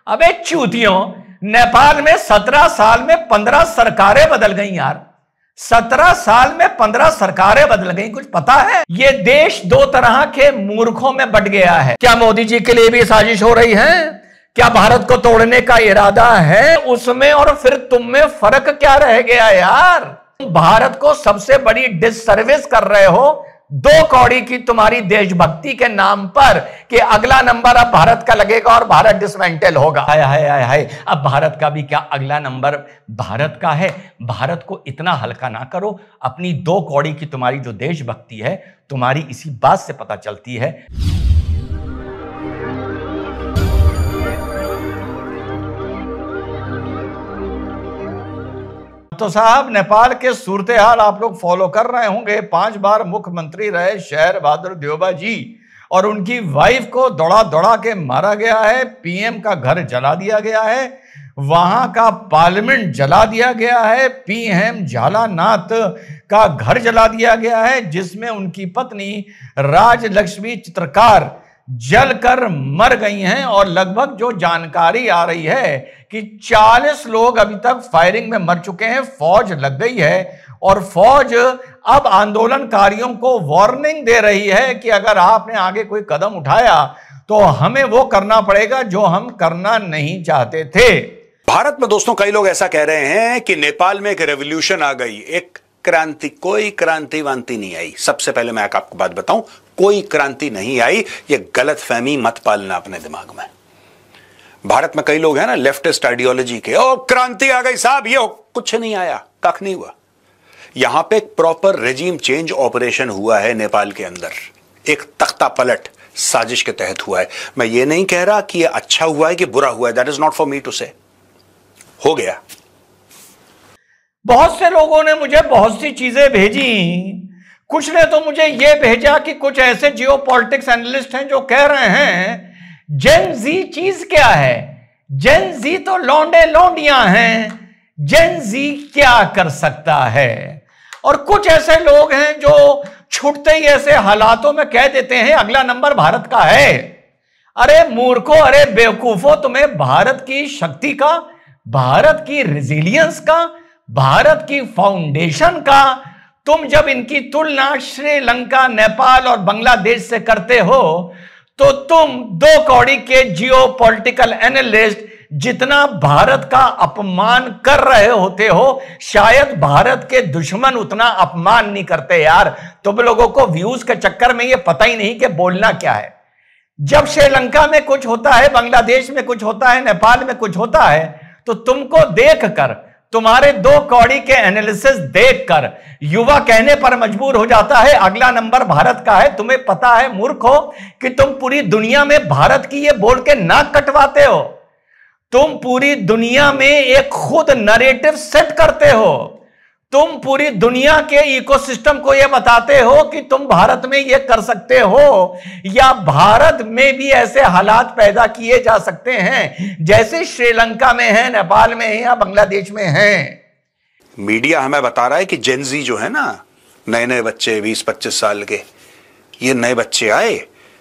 अबे चूतियों, नेपाल में 17 साल में 15 सरकारें बदल गई यार। 17 साल में 15 सरकारें बदल गई, कुछ पता है? ये देश दो तरह के मूर्खों में बट गया है। क्या मोदी जी के लिए भी साजिश हो रही है? क्या भारत को तोड़ने का इरादा है? उसमें और फिर तुम में फर्क क्या रह गया यार? भारत को सबसे बड़ी डिससर्विस कर रहे हो 2 कौड़ी की तुम्हारी देशभक्ति के नाम पर कि अगला नंबर अब भारत का लगेगा और भारत डिसमेंटल होगा। हाय हाय हाय हाय, अब भारत का भी क्या अगला नंबर भारत का है? भारत को इतना हल्का ना करो। अपनी 2 कौड़ी की तुम्हारी जो देशभक्ति है, तुम्हारी इसी बात से पता चलती है। तो साहब, नेपाल के सूरत हाल आप लोग फॉलो कर रहे होंगे। 5 बार मुख्यमंत्री रहे शेर बहादुर देउबा जी, और उनकी वाइफ को दौड़ा दौड़ा के मारा गया है। पीएम का घर जला दिया गया है, वहां का पार्लियामेंट जला दिया गया है, पीएम झालानाथ का घर जला दिया गया है, जिसमें उनकी पत्नी राजलक्ष्मी चित्रकार जलकर मर गई हैं। और लगभग जो जानकारी आ रही है कि 40 लोग अभी तक फायरिंग में मर चुके हैं। फौज लग गई है और फौज अब आंदोलनकारियों को वार्निंग दे रही है कि अगर आपने आगे कोई कदम उठाया तो हमें वो करना पड़ेगा जो हम करना नहीं चाहते थे। भारत में दोस्तों कई लोग ऐसा कह रहे हैं कि नेपाल में एक रेवोल्यूशन आ गई, एक क्रांति। कोई क्रांति वांति नहीं आई। सबसे पहले मैं आपको बात बताऊं, कोई क्रांति नहीं आई। ये गलत फहमी मत पालना अपने दिमाग में। भारत में कई लोग हैं ना लेफ्टिस्ट आइडियोलॉजी के, ओ क्रांति आ गई साहब, ये कुछ नहीं आया, कख नहीं हुआ। यहां पे एक प्रॉपर रेजिम चेंज ऑपरेशन हुआ है नेपाल के अंदर, एक तख्ता पलट साजिश के तहत हुआ है। मैं ये नहीं कह रहा कि ये अच्छा हुआ है कि बुरा हुआ है, that is not for me to say. हो गया। बहुत से लोगों ने मुझे बहुत सी चीजें भेजी। कुछ ने तो मुझे यह भेजा कि कुछ ऐसे जियोपॉलिटिक्स एनालिस्ट हैं जो कह रहे हैं जेन जी चीज क्या है? जेन जी तो लौंडे लौंडियां हैं, जेन जी क्या कर सकता है? और कुछ ऐसे लोग हैं जो छुटते ही ऐसे हालातों में कह देते हैं अगला नंबर भारत का है। अरे मूर्खों, अरे बेवकूफों, तुम्हें भारत की शक्ति का, भारत की रेजिलियंस का, भारत की फाउंडेशन का, तुम जब इनकी तुलना श्रीलंका, नेपाल और बांग्लादेश से करते हो तो तुम 2 कौड़ी के जियोपॉलिटिकल एनालिस्ट जितना भारत का अपमान कर रहे होते हो, शायद भारत के दुश्मन उतना अपमान नहीं करते यार। तुम लोगों को व्यूज के चक्कर में ये पता ही नहीं कि बोलना क्या है। जब श्रीलंका में कुछ होता है, बांग्लादेश में कुछ होता है, नेपाल में कुछ होता है, तो तुमको देखकर, तुम्हारे 2 कौड़ी के एनालिसिस देखकर युवा कहने पर मजबूर हो जाता है अगला नंबर भारत का है। तुम्हें पता है मूर्खो कि तुम पूरी दुनिया में भारत की ये बोल के नाक कटवाते हो। तुम पूरी दुनिया में एक खुद नैरेटिव सेट करते हो। तुम पूरी दुनिया के इकोसिस्टम को यह बताते हो कि तुम भारत में यह कर सकते हो, या भारत में भी ऐसे हालात पैदा किए जा सकते हैं जैसे श्रीलंका में है, नेपाल में है या बांग्लादेश में है। मीडिया हमें बता रहा है कि जेनजी जो है ना, नए नए बच्चे 20-25 साल के, ये नए बच्चे आए,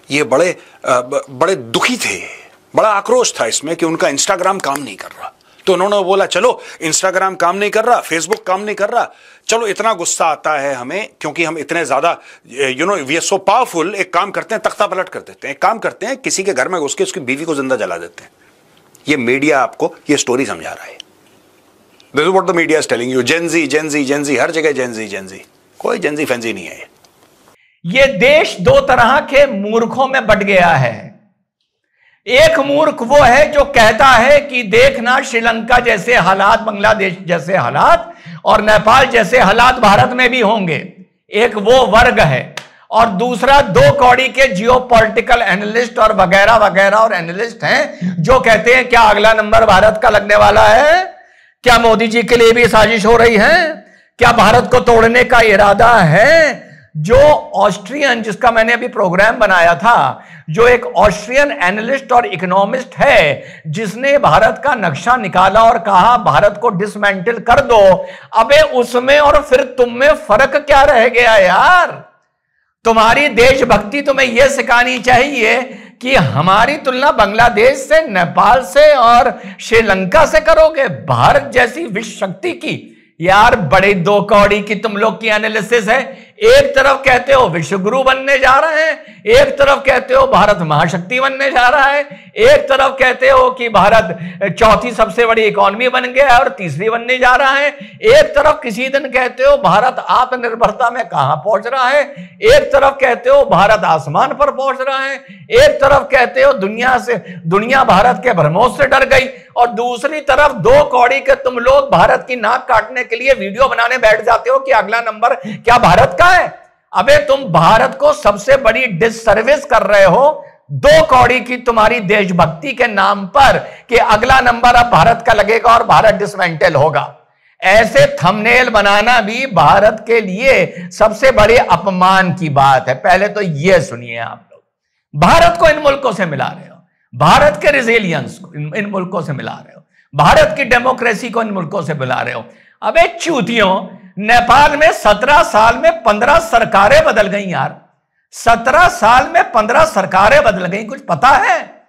ये बड़े दुखी थे, बड़ा आक्रोश था इसमें कि उनका इंस्टाग्राम काम नहीं कर रहा। तो उन्होंने बोला चलो इंस्टाग्राम काम नहीं कर रहा, फेसबुक काम नहीं कर रहा, चलो इतना गुस्सा आता है हमें क्योंकि हम इतने ज्यादा वी आर सो पावरफुल, एक काम करते हैं तख्ता पलट कर देते हैं, एक काम करते हैं किसी के घर में घुस के उसकी बीवी को जिंदा जला देते हैं। ये मीडिया आपको ये स्टोरी समझा रहा है। This is what the media is telling you. Gen Z Gen Z Gen Z, हर जगह जेनजी जेनजी, कोई जेनजी फैंजी नहीं है। ये देश 2 तरह के मूर्खों में बट गया है। एक मूर्ख वो है जो कहता है कि देखना श्रीलंका जैसे हालात, बांग्लादेश जैसे हालात और नेपाल जैसे हालात भारत में भी होंगे। एक वो वर्ग है। और दूसरा 2 कौड़ी के जियोपॉलिटिकल एनालिस्ट और वगैरह वगैरह और एनालिस्ट हैं जो कहते हैं क्या अगला नंबर भारत का लगने वाला है? क्या मोदी जी के लिए भी साजिश हो रही है? क्या भारत को तोड़ने का इरादा है? जो ऑस्ट्रियन, जिसका मैंने अभी प्रोग्राम बनाया था, जो एक ऑस्ट्रियन एनालिस्ट और इकोनॉमिस्ट है जिसने भारत का नक्शा निकाला और कहा भारत को डिसमेंटल कर दो, अबे उसमें और फिर तुम में फर्क क्या रह गया यार? तुम्हारी देशभक्ति तुम्हें यह सिखानी चाहिए कि हमारी तुलना बांग्लादेश से, नेपाल से और श्रीलंका से करोगे, भारत जैसी विश्व शक्ति की? यार बड़े दो कौड़ी की तुम लोग की एनालिसिस है। एक तरफ कहते हो विश्वगुरु बनने जा रहे हैं, एक तरफ कहते हो भारत महाशक्ति बनने जा रहा है, एक तरफ कहते हो कि भारत चौथी सबसे बड़ी इकोनॉमी बन गया और तीसरी बनने जा रहा है, एक तरफ किसी दिन कहते हो भारत आत्मनिर्भरता में कहां पहुंच रहा है, एक तरफ कहते हो भारत आसमान पर पहुंच रहा है, एक तरफ कहते हो दुनिया भारत के भरमोश से डर गई, और दूसरी तरफ दो कौड़ी के तुम लोग भारत की नाक काटने के लिए वीडियो बनाने बैठ जाते हो कि अगला नंबर क्या भारत का है। अबे तुम भारत को सबसे बड़ी डिससर्विस कर रहे हो दो कौड़ी की तुम्हारी देशभक्ति के नाम पर कि अगला नंबर अब भारत का लगेगा और भारत डिसमेंटल होगा। ऐसे थंबनेल बनाना भी भारत के लिए सबसे बड़े अपमान की बात है। पहले तो यह सुनिए, आप लोग भारत को इन मुल्कों से मिला रहे हो, भारत के रिजिलियंस को इन मुल्कों से मिला रहे हो, भारत की डेमोक्रेसी को इन मुल्कों से मिला रहे हो। अबे चूतियों, नेपाल में 17 साल में 15 सरकारें बदल गई यार, 17 साल में 15 सरकारें बदल गई, कुछ पता है?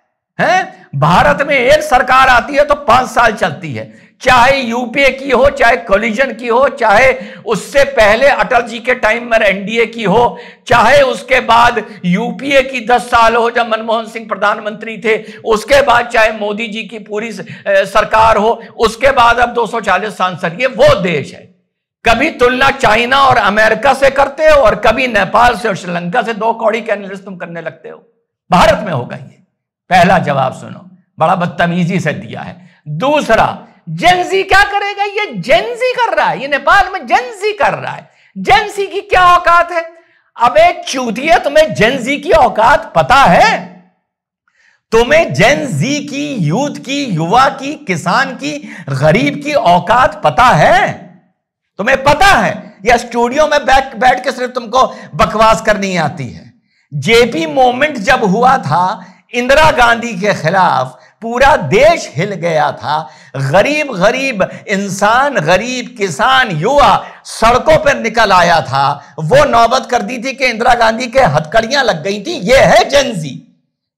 भारत में एक सरकार आती है तो 5 साल चलती है, चाहे यूपीए की हो, चाहे कोलिजन की हो, चाहे उससे पहले अटल जी के टाइम में एनडीए की हो, चाहे उसके बाद यूपीए की 10 साल हो जब मनमोहन सिंह प्रधानमंत्री थे, उसके बाद चाहे मोदी जी की पूरी सरकार हो, उसके बाद अब 240 सांसद। ये वो देश है। कभी तुलना चाइना और अमेरिका से करते हो और कभी नेपाल से और श्रीलंका से, दो कौड़ी के एनालिसिस तुम करने लगते हो। भारत में होगा ये। पहला जवाब सुनो, बड़ा बदतमीजी से दिया है। दूसरा, जेनजी क्या करेगा? ये जेनजी कर रहा है, ये नेपाल में जेनजी कर रहा है। जेनजी की क्या औकात है? अबे चूतिया, तुम्हें जेनजी की औकात पता है? तुम्हें जेनजी की, यूथ की, युवा की, किसान की, गरीब की औकात पता है? तुम्हें पता है या स्टूडियो में बैठ के सिर्फ तुमको बकवास करनी आती है? जेपी मूवमेंट जब हुआ था इंदिरा गांधी के खिलाफ, पूरा देश हिल गया था। गरीब इंसान, गरीब किसान, युवा सड़कों पर निकल आया था। वो नौबत कर दी थी कि इंदिरा गांधी के हथकड़ियां लग गई थी। ये है जेनजी,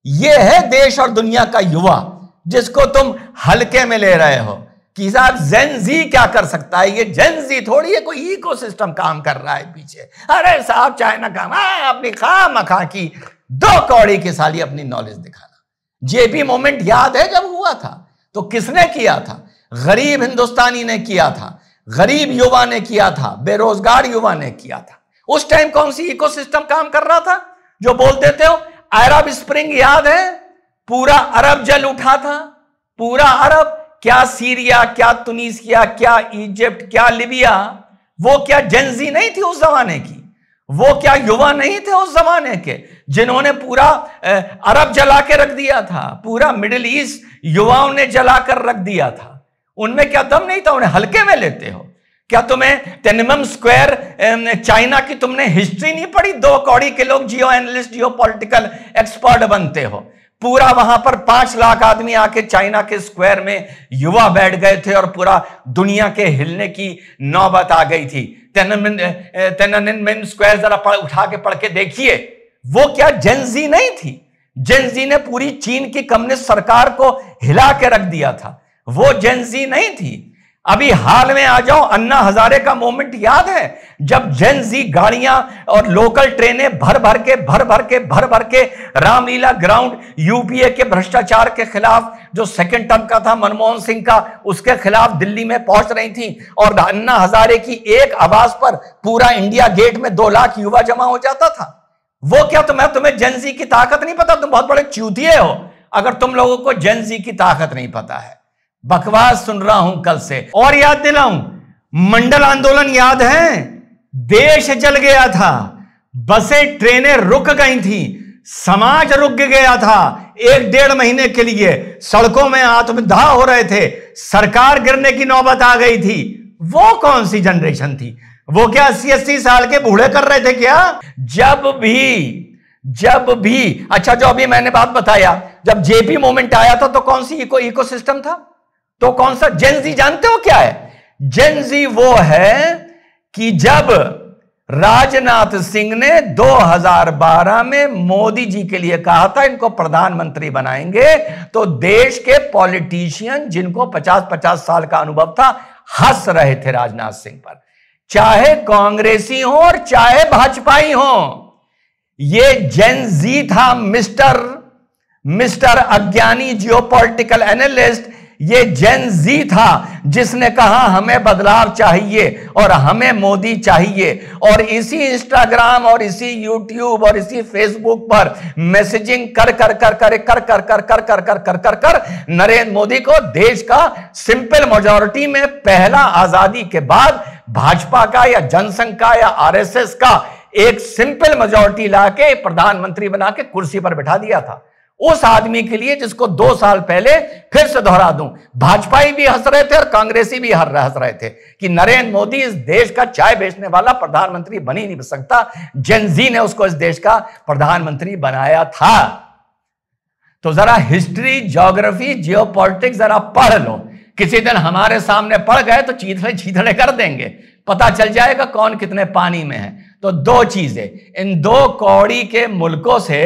ये है देश और दुनिया का युवा जिसको तुम हल्के में ले रहे हो कि साहब जेनजी क्या कर सकता है। ये जेनजी थोड़ी है, कोई इकोसिस्टम काम कर रहा है पीछे। अरे साहब चाइना काम, अपनी खामखा की दो कौड़ी की साली अपनी नॉलेज दिखाना। जेपी मूवमेंट याद है जब हुआ था तो किसने किया था? गरीब हिंदुस्तानी ने किया था, गरीब युवा ने किया था, बेरोजगार युवा ने किया था। उस टाइम कौन सी इकोसिस्टम काम कर रहा था जो बोल देते हो? अरब स्प्रिंग याद है? पूरा अरब जल उठा था, पूरा अरब। क्या सीरिया, क्या तुनीसिया, क्या इजिप्ट, क्या लिबिया, वो क्या जेनजी नहीं थी उस जमाने की? वो क्या युवा नहीं थे उस जमाने के जिन्होंने पूरा अरब जला के रख दिया था? पूरा मिडिल ईस्ट युवाओं ने जलाकर रख दिया था। उनमें क्या दम नहीं था? उन्हें हल्के में लेते हो क्या? तुम्हें तिनमन स्क्वायर चाइना की तुमने हिस्ट्री नहीं पढ़ी? दो कौड़ी के लोग जियो एनालिस्ट, जियो पॉलिटिकल एक्सपर्ट बनते हो। पूरा वहां पर 5 लाख आदमी आके चाइना के स्क्वायर में युवा बैठ गए थे और पूरा दुनिया के हिलने की नौबत आ गई थी। तिनमन स्क्वायर जरा उठा के पढ़ के देखिए, वो क्या जेनजी नहीं थी? जेनजी ने पूरी चीन की कम्युनिस्ट सरकार को हिला के रख दिया था। वो जेनजी नहीं थी। अभी हाल में आ जाओ, अन्ना हजारे का मूवमेंट याद है? जब जेनजी गाड़ियां और लोकल ट्रेनें भर भर के रामलीला ग्राउंड, यूपीए के भ्रष्टाचार के खिलाफ, जो सेकंड टर्म का था मनमोहन सिंह का, उसके खिलाफ दिल्ली में पहुंच रही थी और अन्ना हजारे की एक आवाज पर पूरा इंडिया गेट में 2 लाख युवा जमा हो जाता था। वो क्या तुम्हें जेनजी की ताकत नहीं पता? तुम बहुत बड़े चूतिए हो अगर तुम लोगों को जेनजी की ताकत नहीं पता है। बकवास सुन रहा हूं कल से। और याद दिलाऊं, मंडल आंदोलन याद है? देश जल गया था, बसें ट्रेनें रुक गई थी, समाज रुक गया था 1-1.5 महीने के लिए। सड़कों में आत्मदाह हो रहे थे, सरकार गिरने की नौबत आ गई थी। वो कौन सी जनरेशन थी? वो क्या 80-80 साल के बूढ़े कर रहे थे क्या? जब भी अच्छा, जो अभी मैंने बात बताया, जब जेपी मूवमेंट आया था तो कौन सी इकोसिस्टम था? तो कौन सा? जेनजी जानते हो क्या है? जेनजी वो है कि जब राजनाथ सिंह ने 2012 में मोदी जी के लिए कहा था इनको प्रधानमंत्री बनाएंगे, तो देश के पॉलिटिशियन जिनको 50-50 साल का अनुभव था हंस रहे थे राजनाथ सिंह पर, चाहे कांग्रेसी हो और चाहे भाजपाई हो। ये जेन जी था, मिस्टर अज्ञानी जियोपॉलिटिकल एनालिस्ट, ये जेन जी था जिसने कहा हमें बदलाव चाहिए और हमें मोदी चाहिए, और इसी इंस्टाग्राम और इसी यूट्यूब और इसी फेसबुक पर मैसेजिंग कर नरेंद्र मोदी को देश का सिंपल मेजॉरिटी में पहला आजादी के बाद भाजपा का या जनसंघ का या आरएसएस का एक सिंपल मेजॉरिटी लाके प्रधानमंत्री बना के कुर्सी पर बिठा दिया था। उस आदमी के लिए जिसको 2 साल पहले, फिर से दोहरा दूं, भाजपाई भी हंस रहे थे और कांग्रेसी भी हंस रहे थे कि नरेंद्र मोदी इस देश का चाय बेचने वाला प्रधानमंत्री बन ही नहीं सकता। जेन जी ने उसको इस देश का प्रधानमंत्री बनाया था। तो जरा हिस्ट्री, ज्योग्राफी, जियोपॉलिटिक्स जरा पढ़ लो। किसी दिन हमारे सामने पड़ गए तो चीथड़े कर देंगे, पता चल जाएगा कौन कितने पानी में है। तो 2 चीजें, इन 2 कौड़ी के मुल्कों से,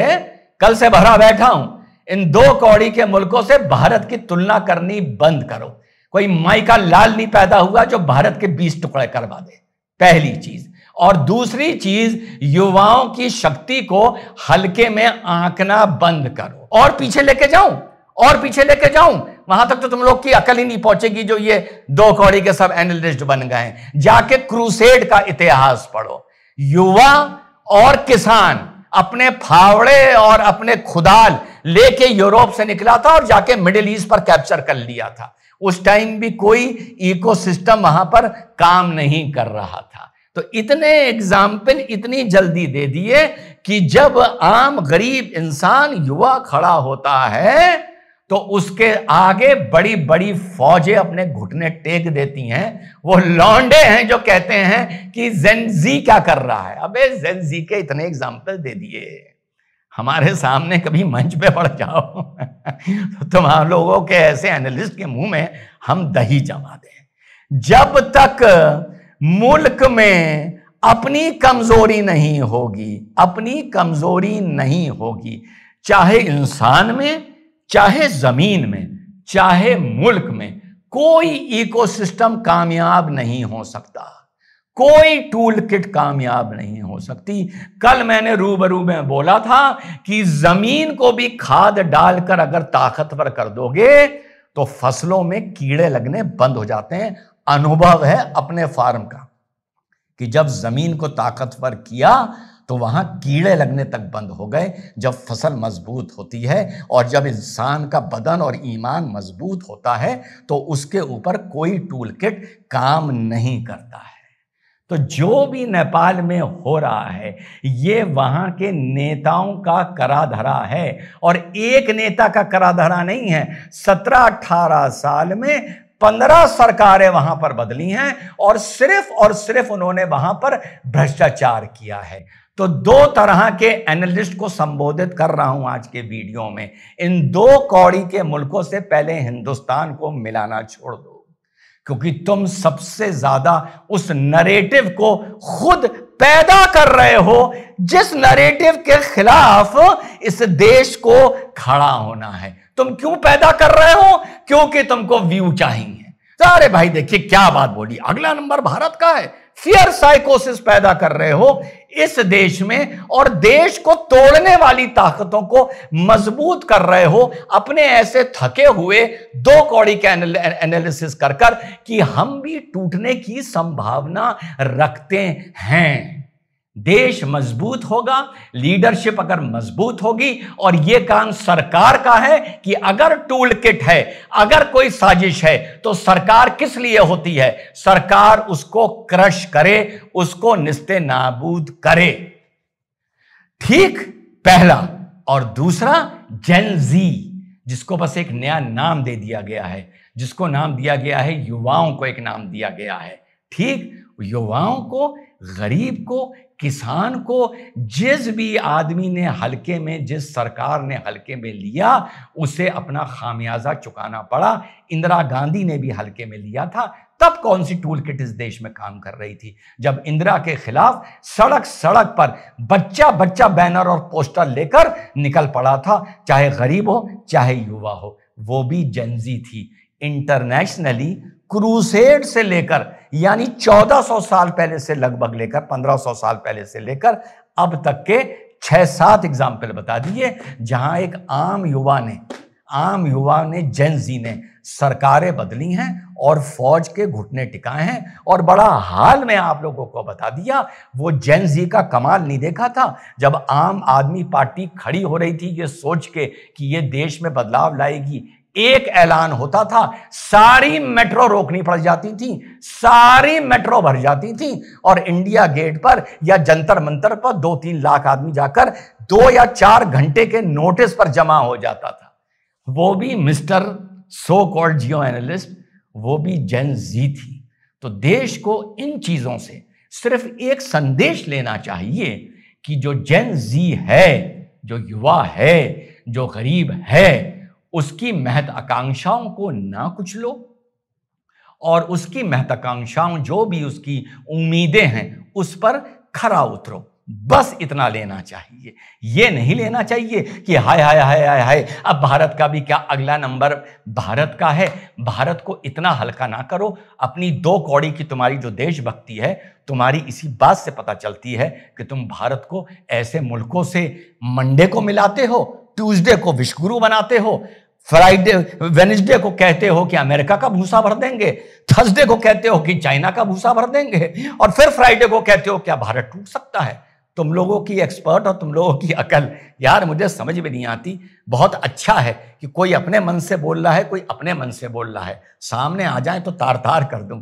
कल से भरा बैठा हूं, इन 2 कौड़ी के मुल्कों से भारत की तुलना करनी बंद करो। कोई माई का लाल नहीं पैदा हुआ जो भारत के 20 टुकड़े करवा दे, पहली चीज। और दूसरी चीज, युवाओं की शक्ति को हल्के में आंकना बंद करो। और पीछे लेके जाऊं, वहां तक तो तुम लोग की अकल ही नहीं पहुंचेगी जो ये 2 कौड़ी के सब एनालिस्ट बन गए हैं। जाके क्रूसेड का इतिहास पढ़ो। युवा और किसान अपने फावड़े और अपने खुदाल लेके यूरोप से निकला था और जाके मिडिल ईस्ट पर कैप्चर कर लिया था। उस टाइम भी कोई इकोसिस्टम वहां पर काम नहीं कर रहा था। तो इतने एग्जाम्पल इतनी जल्दी दे दिए कि जब आम गरीब इंसान, युवा खड़ा होता है तो उसके आगे बड़ी बड़ी फौजें अपने घुटने टेक देती हैं। वो लौंडे हैं जो कहते हैं कि जेन जी क्या कर रहा है। अबे जेन जी के इतने एग्जाम्पल दे दिए, हमारे सामने कभी मंच पे पड़ जाओ तो तुम लोगों के ऐसे एनालिस्ट के मुंह में हम दही जमा दें। जब तक मुल्क में अपनी कमजोरी नहीं होगी, चाहे इंसान में, चाहे जमीन में, चाहे मुल्क में, कोई इकोसिस्टम कामयाब नहीं हो सकता, कोई टूल किट कामयाब नहीं हो सकती। कल मैंने रूबरू में बोला था कि जमीन को भी खाद डालकर अगर ताकतवर कर दोगे तो फसलों में कीड़े लगने बंद हो जाते हैं। अनुभव है अपने फार्म का कि जब जमीन को ताकतवर किया तो वहां कीड़े लगने तक बंद हो गए। जब फसल मजबूत होती है और जब इंसान का बदन और ईमान मजबूत होता है तो उसके ऊपर कोई टूल किट काम नहीं करता है। तो जो भी नेपाल में हो रहा है ये वहां के नेताओं का कराधरा है, और एक नेता का कराधरा नहीं है। 17-18 साल में 15 सरकारें वहां पर बदली हैं और सिर्फ उन्होंने वहां पर भ्रष्टाचार किया है। तो 2 तरह के एनालिस्ट को संबोधित कर रहा हूं आज के वीडियो में। इन 2 कौड़ी के मुल्कों से पहले हिंदुस्तान को मिलाना छोड़ दो, क्योंकि तुम सबसे ज्यादा उस नरेटिव को खुद पैदा कर रहे हो जिस नरेटिव के खिलाफ इस देश को खड़ा होना है। तुम क्यों पैदा कर रहे हो? क्योंकि तुमको व्यू चाहिए। अरे भाई देखिए क्या बात बोली, अगला नंबर भारत का है। फियर साइकोसिस पैदा कर रहे हो इस देश में और देश को तोड़ने वाली ताकतों को मजबूत कर रहे हो अपने ऐसे थके हुए 2 कौड़ी के एनालिसिस कर कि हम भी टूटने की संभावना रखते हैं। देश मजबूत होगा, लीडरशिप अगर मजबूत होगी, और यह काम सरकार का है कि अगर टूल किट है, अगर कोई साजिश है तो सरकार किस लिए होती है? सरकार उसको क्रश करे, उसको निस्ते नाबूद करे। ठीक, पहला। और दूसरा जेन जी, जिसको बस एक नया नाम दे दिया गया है, जिसको नाम दिया गया है, युवाओं को एक नाम दिया गया है। ठीक, युवाओं को, गरीब को, किसान को जिस भी आदमी ने हल्के में, जिस सरकार ने हल्के में लिया, उसे अपना खामियाजा चुकाना पड़ा। इंदिरा गांधी ने भी हल्के में लिया था। तब कौन सी टूल किट इस देश में काम कर रही थी? जब इंदिरा के खिलाफ सड़क सड़क पर बच्चा बच्चा बैनर और पोस्टर लेकर निकल पड़ा था, चाहे गरीब हो चाहे युवा हो। वो भी जेनजी थी। इंटरनेशनली क्रूसेड से लेकर, यानी 1400 साल पहले से लगभग लेकर 1500 साल पहले से लेकर अब तक के 6-7 एग्जाम्पल बता दिए जहां एक आम युवा ने जेनजी ने सरकारें बदली हैं और फौज के घुटने टिकाए हैं। और बड़ा हाल में आप लोगों को बता दिया, वो जेनजी का कमाल नहीं देखा था जब आम आदमी पार्टी खड़ी हो रही थी ये सोच के कि ये देश में बदलाव लाएगी। एक ऐलान होता था, सारी मेट्रो रोकनी पड़ जाती थी, सारी मेट्रो भर जाती थी और इंडिया गेट पर या जंतर मंतर पर 2-3 लाख आदमी जाकर 2 या 4 घंटे के नोटिस पर जमा हो जाता था। वो भी मिस्टर सो कॉल्ड जियो एनालिस्ट, वो भी जेन जी थी। तो देश को इन चीजों से सिर्फ एक संदेश लेना चाहिए कि जो जेन जी है, जो युवा है, जो गरीब है, उसकी महत्वाकांक्षाओं को ना कुचलो और उसकी महत्वाकांक्षाओं, जो भी उसकी उम्मीदें हैं, उस पर खरा उतरो। बस इतना लेना चाहिए। ये नहीं लेना चाहिए कि हाय हाय हाय हाय हाय अब भारत का भी क्या, अगला नंबर भारत का है। भारत को इतना हल्का ना करो। अपनी 2 कौड़ी की तुम्हारी जो देशभक्ति है, तुम्हारी इसी बात से पता चलती है कि तुम भारत को ऐसे मुल्कों से मंडे को मिलाते हो, ट्यूसडे को विश्वगुरु बनाते हो, फ्राइडे वेडनेसडे को कहते हो कि अमेरिका का भूसा भर देंगे, थर्सडे को कहते हो कि चाइना का भूसा भर देंगे, और फिर फ्राइडे को कहते हो क्या भारत टूट सकता है। तुम लोगों की एक्सपर्ट और तुम लोगों की अकल यार मुझे समझ में नहीं आती। बहुत अच्छा है कि कोई अपने मन से बोल रहा है, कोई अपने मन से बोल रहा है। सामने आ जाए तो तार तार कर दूं।